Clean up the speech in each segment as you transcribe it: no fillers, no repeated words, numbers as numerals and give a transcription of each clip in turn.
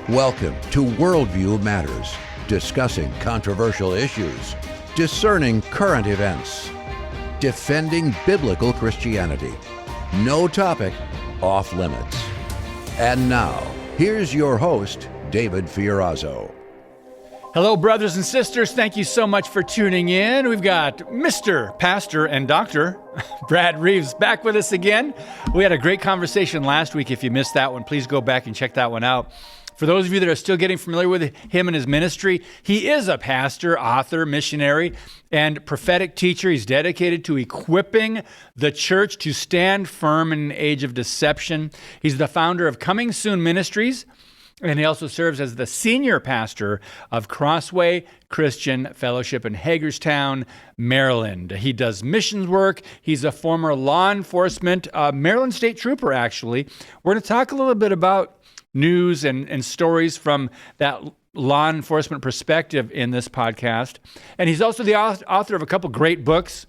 Welcome to Worldview Matters, discussing controversial issues, discerning current events, defending biblical Christianity. No topic off limits. And now, here's your host, David Fiorazo. Hello, brothers and sisters. Thank you so much for tuning in. We've got Mr. Pastor and Dr. Brad Reaves back with us again. We had a great conversation last week. If you missed that one, please go back and check that one out. For those of you that are still getting familiar with him and his ministry, he is a pastor, author, missionary, and prophetic teacher. He's dedicated to equipping the church to stand firm in an age of deception. He's the founder of Coming Soon Ministries, and he also serves as the senior pastor of Crossway Christian Fellowship in Hagerstown, Maryland. He does missions work. He's a former law enforcement, Maryland State Trooper, actually. We're going to talk a little bit about news and stories from that law enforcement perspective in this podcast. And he's also the author of a couple great books,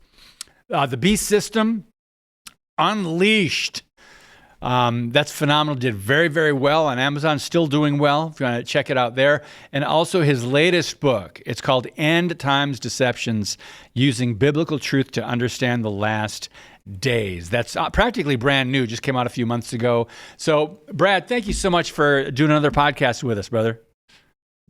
The Beast System, Unleashed. That's phenomenal. Did very, very well on Amazon. Still doing well if you want to check it out there. And also his latest book. It's called End Times Deceptions, Using Biblical Truth to Understand the Last Days. That's practically brand new. Just came out a few months ago. So, Brad, thank you so much for doing another podcast with us, brother.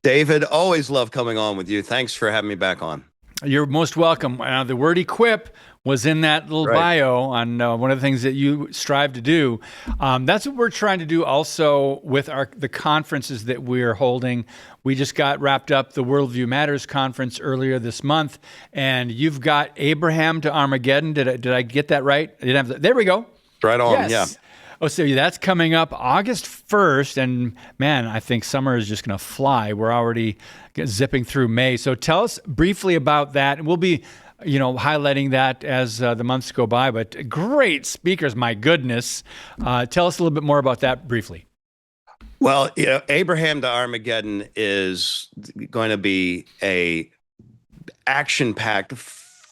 David, always love coming on with you. Thanks for having me back on. You're most welcome. The word equip was in that little bio on one of the things that you strive to do. That's what we're trying to do also with the conferences that we're holding. We just got wrapped up the Worldview Matters conference earlier this month, and you've got Abraham to Armageddon. Did I get that right? There we go. Right on, yes. Yeah. Oh, so that's coming up August 1st, and man, I think summer is just going to fly. We're already zipping through May. So tell us briefly about that, and we'll be highlighting that as the months go by. But great speakers, my goodness. Tell us a little bit more about that briefly. Well, Abraham to Armageddon is going to be a action-packed,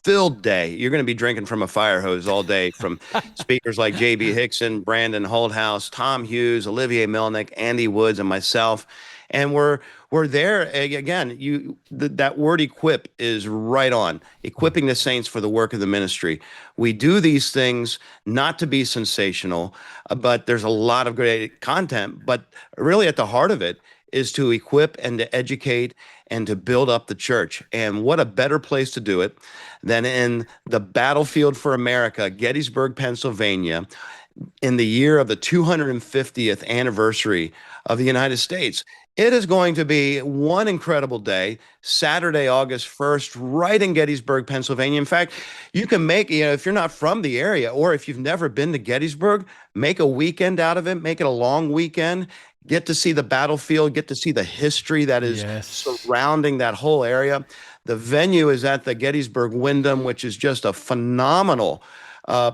filled day. You're going to be drinking from a fire hose all day from speakers like J.B. Hickson, Brandon Holdhouse, Tom Hughes, Olivier Melnick, Andy Woods, and myself. And we're there again. That word equip is right on. Equipping the saints for the work of the ministry. We do these things not to be sensational, but there's a lot of great content. But really, at the heart of it is to equip and to educate and to build up the church. And what a better place to do it than in the battlefield for America, Gettysburg, Pennsylvania, in the year of the 250th anniversary of the United States. It is going to be one incredible day, Saturday, August 1st, right in Gettysburg, Pennsylvania. In fact, you can make, if you're not from the area or if you've never been to Gettysburg, make a weekend out of it, make it a long weekend, get to see the battlefield, get to see the history that is surrounding that whole area. The venue is at the Gettysburg Wyndham, which is just a phenomenal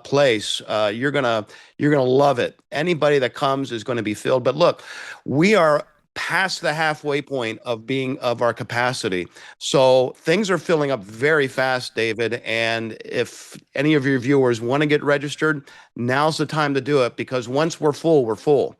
place. You're gonna love it. Anybody that comes is going to be filled. But look, we are past the halfway point of our capacity. So things are filling up very fast, David. And if any of your viewers want to get registered, now's the time to do it, because once we're full, we're full.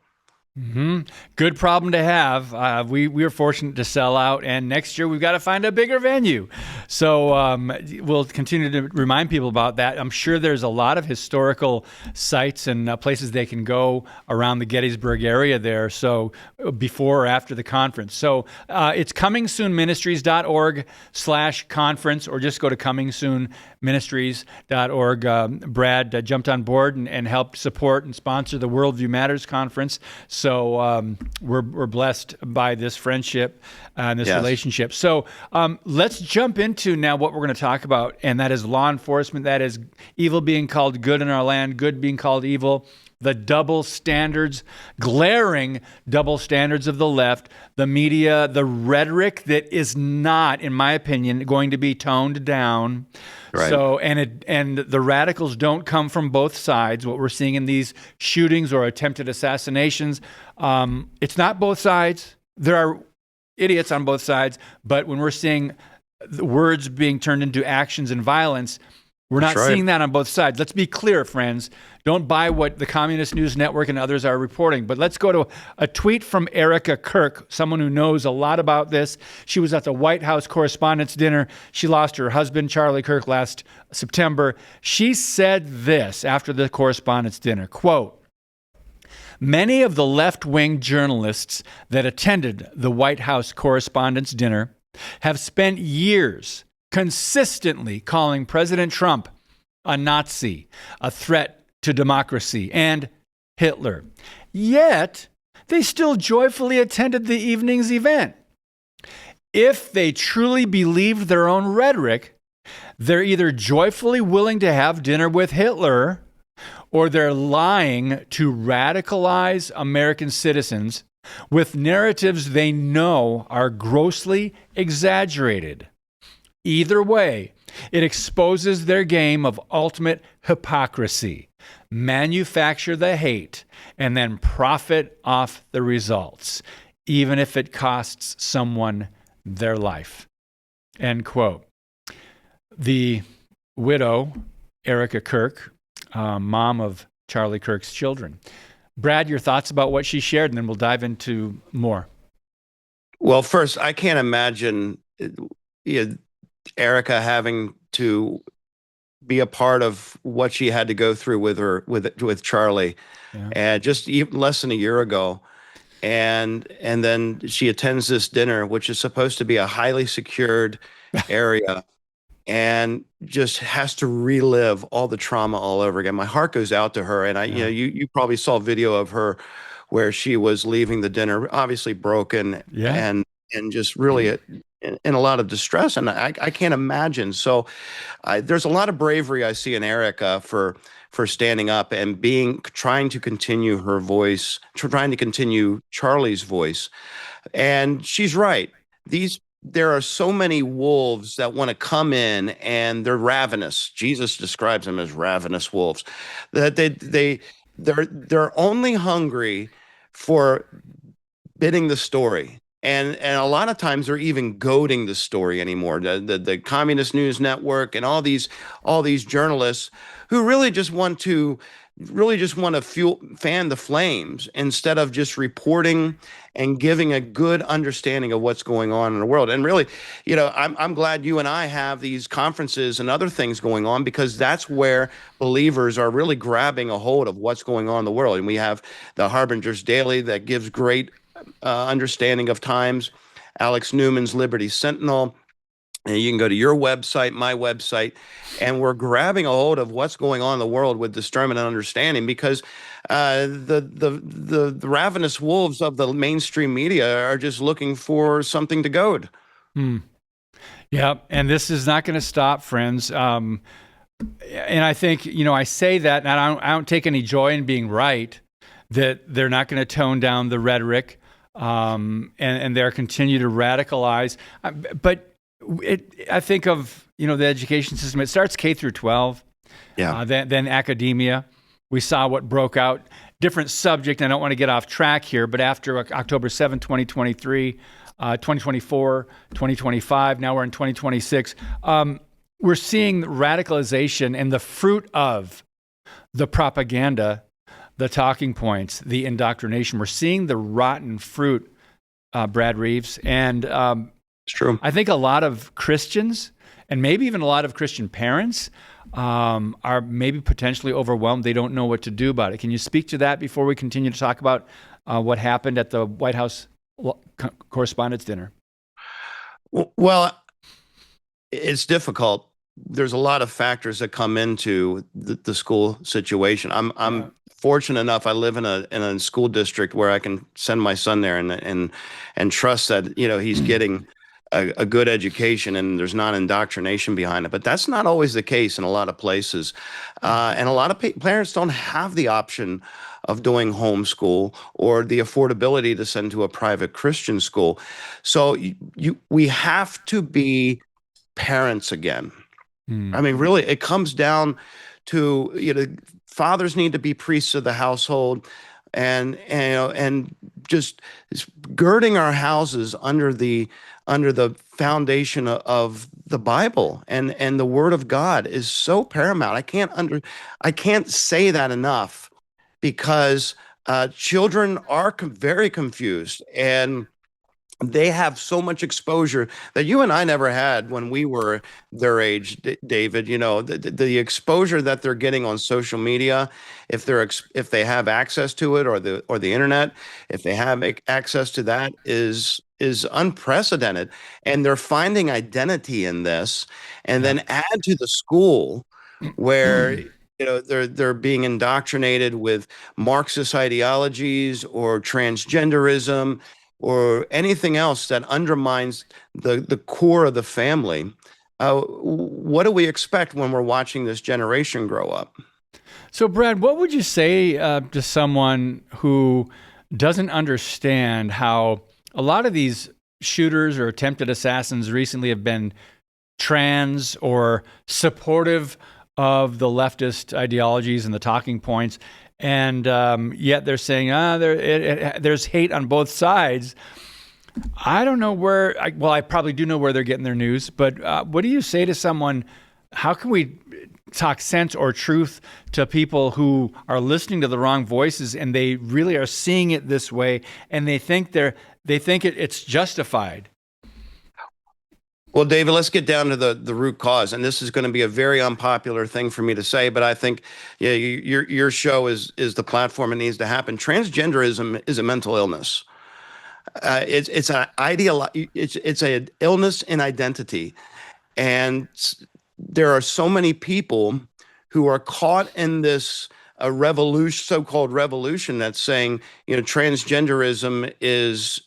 Mm-hmm. Good problem to have. We were fortunate to sell out, and next year we've got to find a bigger venue. So we'll continue to remind people about that. I'm sure there's a lot of historical sites and places they can go around the Gettysburg area there. So before or after the conference. So it's comingsoonministries.org/conference, or just go to comingsoonministries.org. Brad jumped on board and helped support and sponsor the Worldview Matters conference. So we're blessed by this friendship and this relationship. So let's jump into now what we're going to talk about, and that is law enforcement. That is evil being called good in our land, good being called evil, the double standards, glaring double standards of the left, the media, the rhetoric that is not, in my opinion, going to be toned down. Right. So, and the radicals don't come from both sides. What we're seeing in these shootings or attempted assassinations, it's not both sides. There are idiots on both sides, but when we're seeing the words being turned into actions and violence, We're That's not right. seeing that on both sides. Let's be clear, friends. Don't buy what the Communist News Network and others are reporting. But let's go to a tweet from Erica Kirk, someone who knows a lot about this. She was at the White House Correspondents' Dinner. She lost her husband, Charlie Kirk, last September. She said this after the Correspondents' Dinner, quote, "Many of the left-wing journalists that attended the White House Correspondents' Dinner have spent years consistently calling President Trump a Nazi, a threat to democracy, and Hitler. Yet, they still joyfully attended the evening's event. If they truly believed their own rhetoric, they're either joyfully willing to have dinner with Hitler, or they're lying to radicalize American citizens with narratives they know are grossly exaggerated. Either way, it exposes their game of ultimate hypocrisy. Manufacture the hate and then profit off the results, even if it costs someone their life." End quote. The widow, Erica Kirk, mom of Charlie Kirk's children. Brad, your thoughts about what she shared, and then we'll dive into more. Well, first, I can't imagine Erica having to be a part of what she had to go through with Charlie, and just less than a year ago, and then she attends this dinner, which is supposed to be a highly secured area, and just has to relive all the trauma all over again. My heart goes out to her, and you probably saw a video of her where she was leaving the dinner, obviously broken, and just really in a lot of distress, and I can't imagine. So there's a lot of bravery I see in Erica for standing up and trying to continue her voice, trying to continue Charlie's voice. And she's right. There are so many wolves that want to come in, and they're ravenous. Jesus describes them as ravenous wolves. That they're only hungry for bidding the story. And a lot of times they're even goading the story anymore. The Communist News Network and all these journalists who really just want to fan the flames instead of just reporting and giving a good understanding of what's going on in the world. And really, I'm glad you and I have these conferences and other things going on, because that's where believers are really grabbing a hold of what's going on in the world. And we have the Harbinger's Daily that gives great understanding of times, Alex Newman's Liberty Sentinel, and you can go to your website, my website, and we're grabbing a hold of what's going on in the world with discernment and understanding, because the ravenous wolves of the mainstream media are just looking for something to goad. Yeah, and this is not going to stop, friends. And I think, I say that, and I don't take any joy in being right, that they're not going to tone down the rhetoric, and they're continue to radicalize. But I think of, the education system. It starts K through 12, then academia. We saw what broke out. Different subject. I don't want to get off track here, but after October 7, 2023, 2024, 2025, now we're in 2026, we're seeing radicalization and the fruit of the propaganda, the talking points, the indoctrination. We're seeing the rotten fruit, Brad Reaves. And it's true. I think a lot of Christians, and maybe even a lot of Christian parents, are maybe potentially overwhelmed. They don't know what to do about it. Can you speak to that before we continue to talk about what happened at the White House Correspondents' Dinner? Well, it's difficult. There's a lot of factors that come into the school situation. I'm fortunate enough. I live in a school district where I can send my son there and trust that he's getting a good education and there's not indoctrination behind it. But that's not always the case in a lot of places, and a lot of parents don't have the option of doing homeschool or the affordability to send to a private Christian school. So we have to be parents again. I mean, really, it comes down to, fathers need to be priests of the household. and just girding our houses under the foundation of the Bible and the Word of God is so paramount. I can't say that enough, because children are very confused, and they have so much exposure that you and I never had when we were their age, David. The exposure that they're getting on social media, if they have access to it, or the internet, if they have access to that, is unprecedented, and they're finding identity in this, and then add to the school where they're being indoctrinated with Marxist ideologies or transgenderism or anything else that undermines the core of the family. What do we expect when we're watching this generation grow up? So, Brad, what would you say to someone who doesn't understand how a lot of these shooters or attempted assassins recently have been trans or supportive of the leftist ideologies and the talking points, and yet they're saying, there's hate on both sides. I don't know where, I probably do know where they're getting their news, but what do you say to someone? How can we talk sense or truth to people who are listening to the wrong voices, and they really are seeing it this way, and they think it's justified? Well, David, let's get down to the root cause, and this is going to be a very unpopular thing for me to say, but I think your show is the platform it needs to happen. Transgenderism is a mental illness. It's an illness in identity, and there are so many people who are caught in this so-called revolution that's saying transgenderism is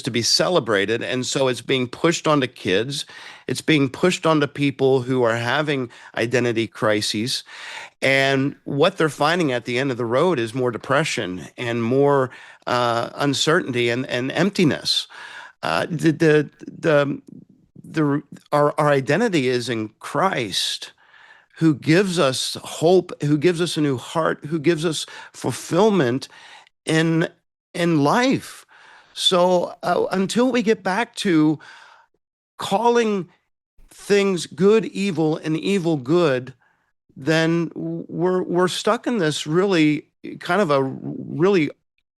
to be celebrated, and so it's being pushed onto kids. It's being pushed onto people who are having identity crises, and what they're finding at the end of the road is more depression and more uncertainty and emptiness. Our identity is in Christ, who gives us hope, who gives us a new heart, who gives us fulfillment in life. So until we get back to calling things good evil and evil good, then we're stuck in this really kind of a really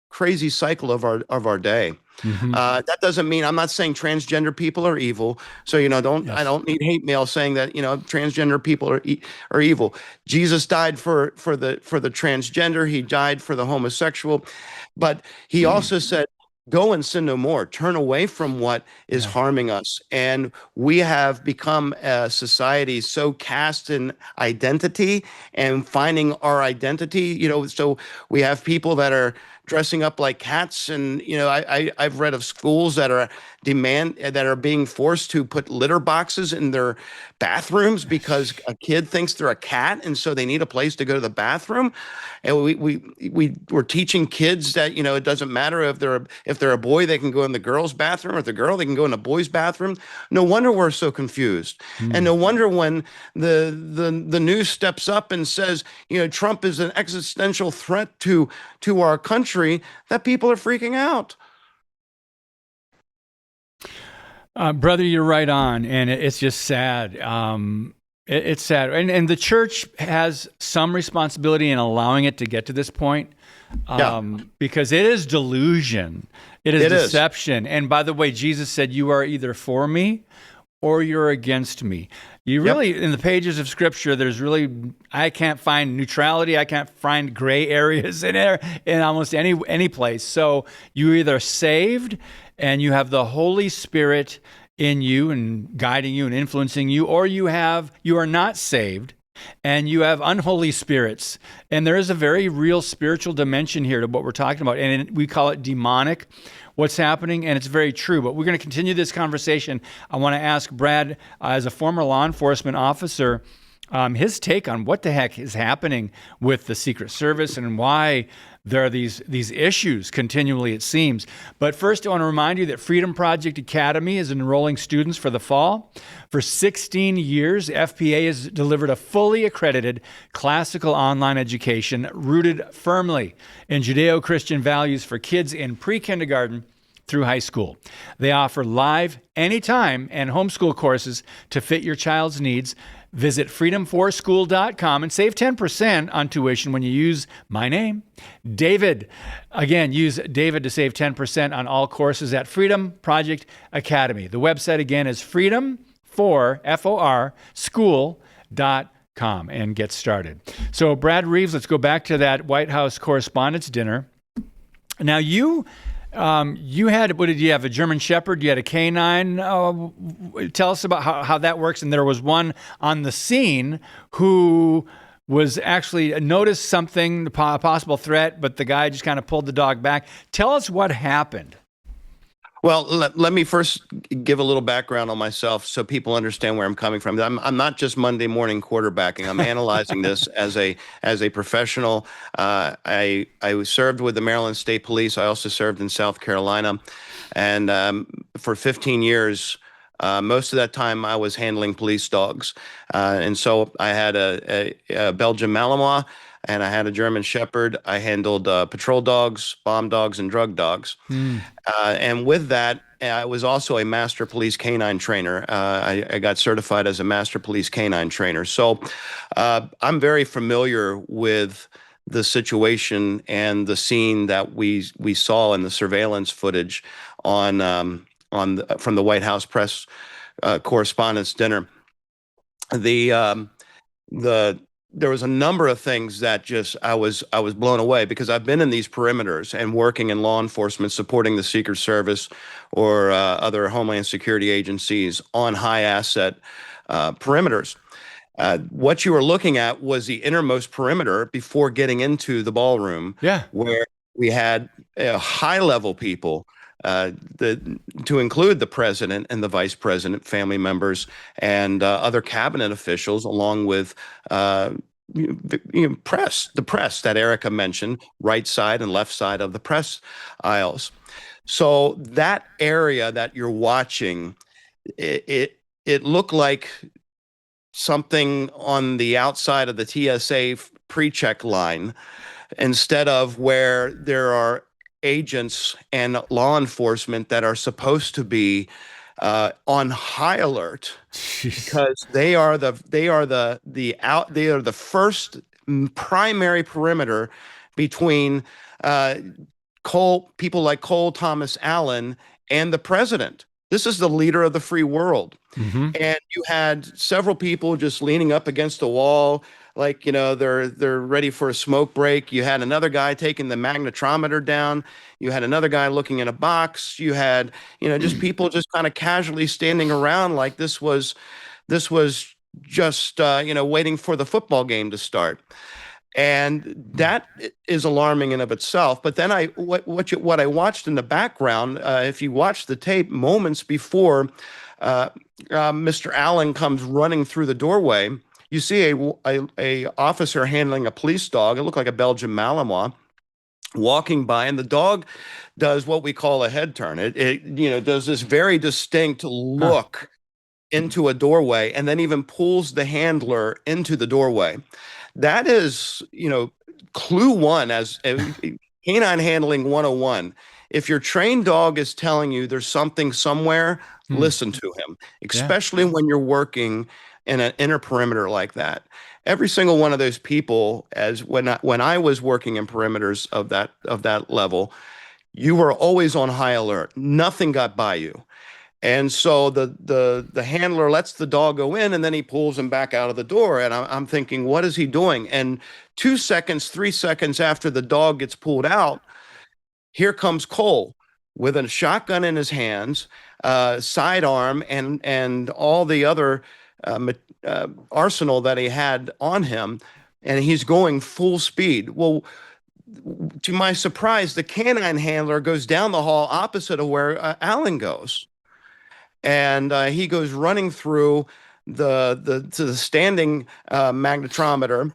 crazy cycle of our day. Mm-hmm. That doesn't mean, I'm not saying transgender people are evil. So I don't need hate mail saying that transgender people are evil. Jesus died for the transgender. He died for the homosexual, but he also said, go and sin no more. Turn away from what is harming us. And we have become a society so cast in identity and finding our identity. So we have people that are dressing up like cats, and I've read of schools that are being forced to put litter boxes in their bathrooms because a kid thinks they're a cat, and so they need a place to go to the bathroom. And we're teaching kids that it doesn't matter if they're a boy, they can go in the girls' bathroom, or if they're a girl, they can go in the boys' bathroom. No wonder we're so confused, and no wonder when the news steps up and says Trump is an existential threat to our country, that people are freaking out. Brother, you're right on, and it's just sad. It's sad, and the church has some responsibility in allowing it to get to this point, because it is delusion, it is deception. And by the way, Jesus said, "You are either for me or you're against me." You really, in the pages of Scripture, I can't find neutrality. I can't find gray areas in almost any place. So you're either saved and you have the Holy Spirit in you and guiding you and influencing you, or you are not saved and you have unholy spirits. And there is a very real spiritual dimension here to what we're talking about. And we call it demonic, what's happening, and it's very true. But we're going to continue this conversation. I want to ask Brad, as a former law enforcement officer, his take on what the heck is happening with the Secret Service and why there are these issues continually, it seems. But first, I want to remind you that Freedom Project Academy is enrolling students for the fall. For 16 years, FPA has delivered a fully accredited classical online education rooted firmly in Judeo-Christian values for kids in pre-kindergarten through high school. They offer live, anytime, and homeschool courses to fit your child's needs. Visit freedom4school.com and save 10% on tuition when you use my name, David. Again, use David to save 10% on all courses at Freedom Project Academy. The website again is freedom4, school.com, and get started. So Brad Reaves, let's go back to that White House Correspondents' Dinner. Now you had, what did you have, a German Shepherd? You had a canine. Tell us about how that works. And there was one on the scene who was actually noticed something, a possible threat, but the guy just kind of pulled the dog back. Tell us what happened. Well, let me first give a little background on myself so people understand where I'm coming from. I'm not just Monday morning quarterbacking. I'm analyzing this as a professional. I served with the Maryland State Police. I also served in South Carolina, and for 15 years. Most of that time I was handling police dogs. And so I had a Belgian Malinois and I had a German Shepherd. I handled patrol dogs, bomb dogs, and drug dogs. And with that, I was also a master police canine trainer. I got certified as a master police canine trainer. So I'm very familiar with the situation and the scene that we saw in the surveillance footage from the White House press correspondents' dinner. There was a number of things that just I was blown away, because I've been in these perimeters and working in law enforcement, supporting the Secret Service or other Homeland Security agencies on high asset perimeters. What you were looking at was the innermost perimeter before getting into the ballroom, where we had high level people. To include the president and the vice president, family members, and other cabinet officials, along with the press that Erica mentioned, right side and left side of the press aisles. So that area that you're watching, it looked like something on the outside of the TSA pre-check line, instead of where there are agents and law enforcement that are supposed to be on high alert. Jeez. Because they are the first primary perimeter between people like Cole Thomas Allen and the president. This is the leader of the free world. Mm-hmm. And you had several people just leaning up against a wall, like, they're ready for a smoke break. You had another guy taking the magnetometer down. You had another guy looking in a box. You had, just people just kind of casually standing around like this was just, waiting for the football game to start. And that is alarming in of itself. But then what I watched in the background, if you watch the tape, moments before Mr. Allen comes running through the doorway, you see a officer handling a police dog. It looked like a Belgian Malinois walking by, and the dog does what we call a head turn. It does this very distinct look into a doorway, and then even pulls the handler into the doorway. That is, clue one as canine handling 101. If your trained dog is telling you there's something somewhere, listen to him, especially when you're working in an inner perimeter like that. Every single one of those people, as when I was working in perimeters of that level, you were always on high alert. Nothing got by you. And so the handler lets the dog go in, and then he pulls him back out of the door. And I'm thinking, what is he doing? And 2 seconds, 3 seconds after the dog gets pulled out, here comes Cole with a shotgun in his hands, sidearm, and all the other arsenal that he had on him, and he's going full speed. Well, to my surprise, the canine handler goes down the hall opposite of where Allen goes. And he goes running through. the standing magnetometer,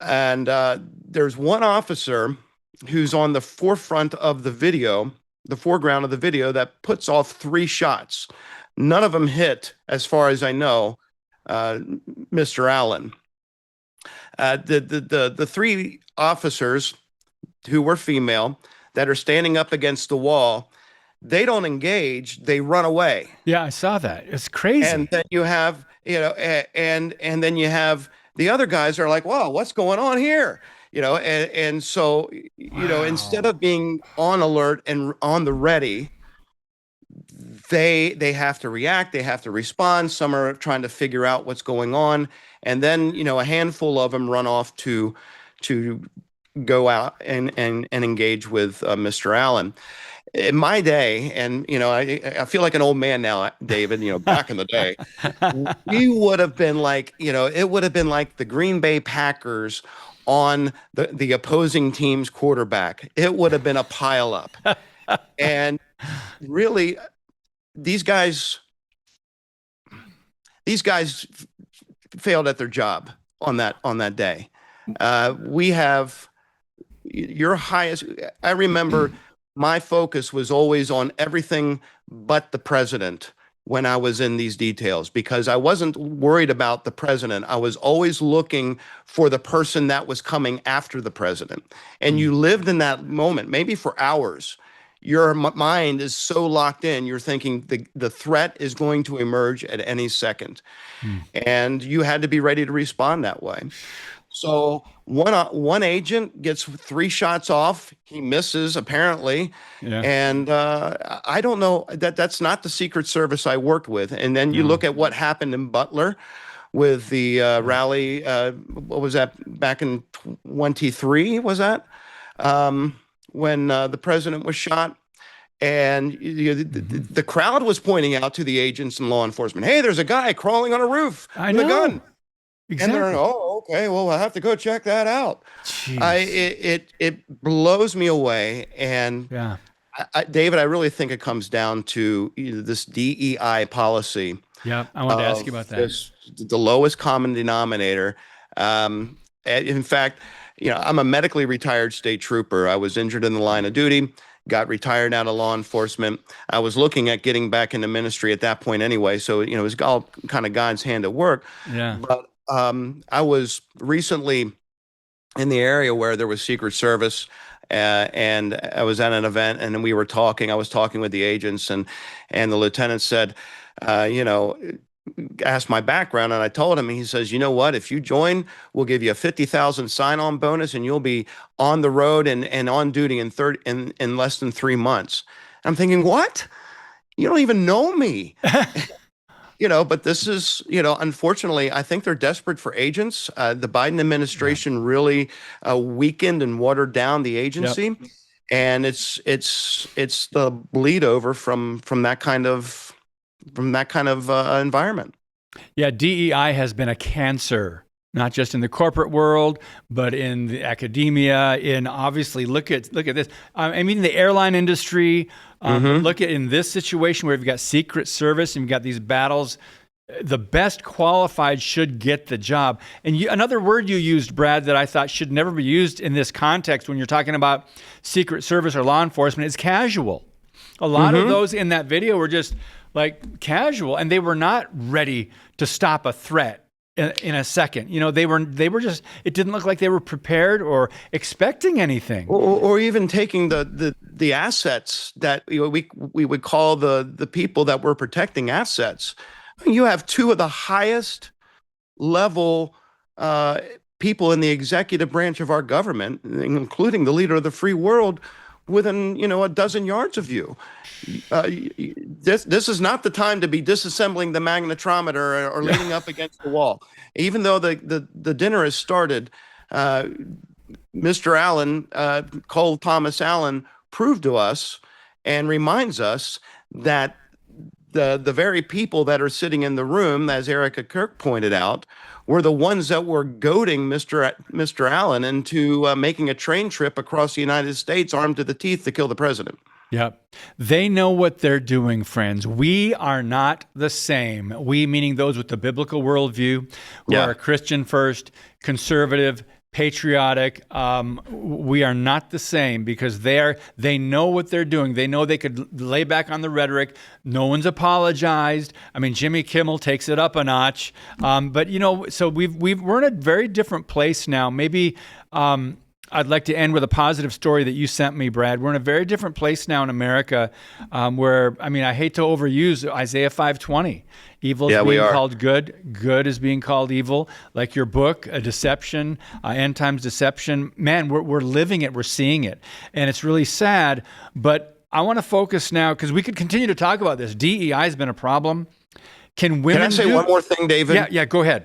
and there's one officer who's on the forefront of the video, the foreground of the video, that puts off 3 shots. None of them hit, as far as I know, Mr. Allen. The 3 officers who were female that are standing up against the wall, they don't engage, they run away. Yeah, I saw that. It's crazy. And then you have, and then you have the other guys are like, "Wow, what's going on here?" And so, instead of being on alert and on the ready, they have to react, they have to respond. Some are trying to figure out what's going on, and then a handful of them run off to go out and engage with Mr. Allen. In my day, and I feel like an old man now, David. Back in the day, we would have been like, it would have been like the Green Bay Packers on the opposing team's quarterback. It would have been a pileup, and really, these guys failed at their job on that day. We have your highest. I remember. My focus was always on everything but the president when I was in these details, because I wasn't worried about the president. I was always looking for the person that was coming after the president. And you lived in that moment, maybe for hours. Your mind is so locked in, you're thinking the threat is going to emerge at any second. And you had to be ready to respond that way. So one agent gets 3 shots off. He misses, apparently. Yeah. And I don't know, that's not the Secret Service I worked with. And then you look at what happened in Butler with the rally. What was that, back in 23, was that? When the president was shot. And the crowd was pointing out to the agents and law enforcement, "Hey, there's a guy crawling on a roof with a gun." Exactly. And they're, "Oh, okay, well, I'll have to go check that out." It blows me away. And yeah, David, I really think it comes down to this DEI policy. Yeah, I wanted to ask you about that. The lowest common denominator. In fact, I'm a medically retired state trooper. I was injured in the line of duty, got retired out of law enforcement. I was looking at getting back into ministry at that point anyway. So, it was all kind of God's hand at work. Yeah. But I was recently in the area where there was Secret Service, and I was at an event, and we were talking. I was talking with the agents, and the lieutenant said, asked my background, and I told him. He says, "You know what? If you join, we'll give you a 50,000 sign-on bonus, and you'll be on the road and on duty in less than 3 months." I'm thinking, what? You don't even know me. But this is, unfortunately, I think they're desperate for agents. The Biden administration really weakened and watered down the agency. Yep. And it's the bleed over from that kind of environment. Yeah, DEI has been a cancer, not just in the corporate world, but in the academia. In obviously, look at this. I mean, the airline industry. Look at in this situation where you've got Secret Service and you've got these battles. The best qualified should get the job. And another word you used, Brad, that I thought should never be used in this context when you're talking about Secret Service or law enforcement is casual. A lot of those in that video were just like casual, and they were not ready to stop a threat in a second. They were just, it didn't look like they were prepared or expecting anything. Or even taking the assets that we would call the people that were protecting assets. You have 2 of the highest level people in the executive branch of our government, including the leader of the free world, within a dozen yards of you. This is not the time to be disassembling the magnetometer or leaning up against the wall. Even though the dinner has started, Mr. Allen, Cole Thomas Allen, proved to us and reminds us that the very people that are sitting in the room, as Erica Kirk pointed out, were the ones that were goading Mr. Allen into making a train trip across the United States armed to the teeth to kill the president. Yep. They know what they're doing, friends. We are not the same. We, meaning those with the biblical worldview, who are Christian first, conservative, patriotic. We are not the same because they know what they're doing. They know they could lay back on the rhetoric. No one's apologized. I mean, Jimmy Kimmel takes it up a notch. But so we're in a very different place now. Maybe I'd like to end with a positive story that you sent me, Brad. We're in a very different place now in America, where, I mean, I hate to overuse Isaiah 5:20. Evil is being called good. Good is being called evil. Like your book, A Deception, End Times Deception. Man, we're living it. We're seeing it. And it's really sad. But I want to focus now, because we could continue to talk about this. DEI has been a problem. Can I say one more thing, David? Yeah, go ahead.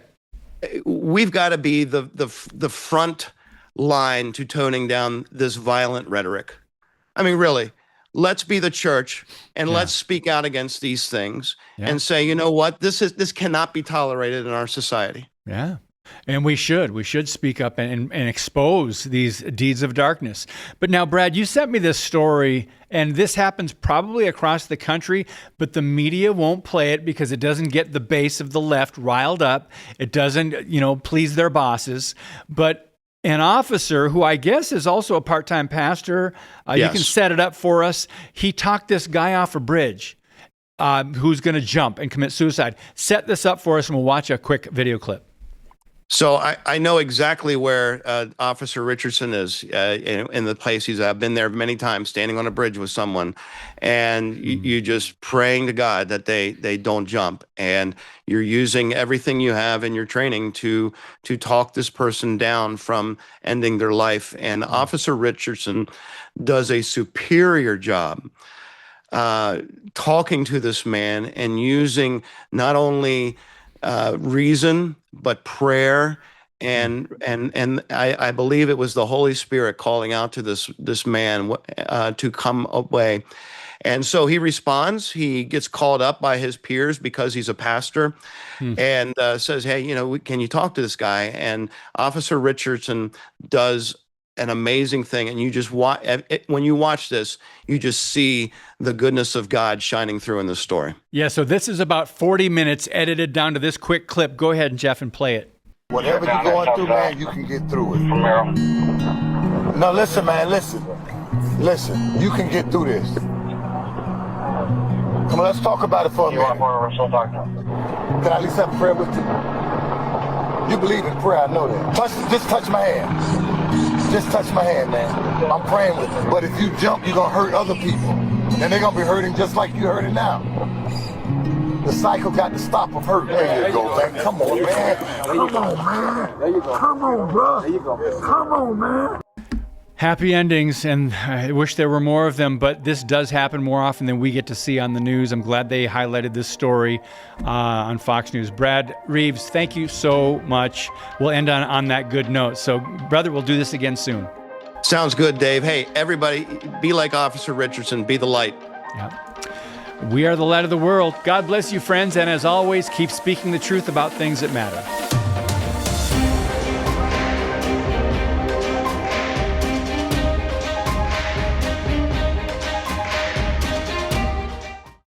We've got to be the front line to toning down this violent rhetoric. I mean, really, let's be the church and let's speak out against these things and say, you know what, this cannot be tolerated in our society. Yeah. And we should speak up and expose these deeds of darkness. But now, Brad, you sent me this story, and this happens probably across the country, but the media won't play it because it doesn't get the base of the left riled up. It doesn't, please their bosses. But an officer who I guess is also a part-time pastor, you can set it up for us. He talked this guy off a bridge who's going to jump and commit suicide. Set this up for us and we'll watch a quick video clip. So I know exactly where Officer Richardson is in the place he's at. I've been there many times, standing on a bridge with someone, and you just praying to God that they don't jump. And you're using everything you have in your training to talk this person down from ending their life. And Officer Richardson does a superior job talking to this man and using not only reason, but prayer, and I believe it was the Holy Spirit calling out to this man to come away. And so he responds. He gets called up by his peers because he's a pastor, and says, "Hey, can you talk to this guy?" And Officer Richardson does an amazing thing, and you just when you watch this, you just see the goodness of God shining through in this story. Yeah, so this is about 40 minutes edited down to this quick clip. Go ahead, Jeff, and play it. Whatever you're going through, man, you can get through it. No, listen, man, listen. You can get through this. Come on, let's talk about it for a minute. Can I at least have a prayer with you? You believe in prayer, I know that. Just touch my hand. Just touch my hand, man. I'm praying with you. But if you jump, you're going to hurt other people. And they're going to be hurting just like you're hurting now. The cycle got to stop of hurt. There you go, man. Come on, man. Come on, man. There you go. Come on, bro. There you go. Come on, man. Happy endings, and I wish there were more of them, but this does happen more often than we get to see on the news. I'm glad they highlighted this story on Fox News. Brad Reaves, thank you so much. We'll end on that good note. So, brother, we'll do this again soon. Sounds good, Dave. Hey, everybody, be like Officer Richardson. Be the light. Yeah. We are the light of the world. God bless you, friends, and as always, keep speaking the truth about things that matter.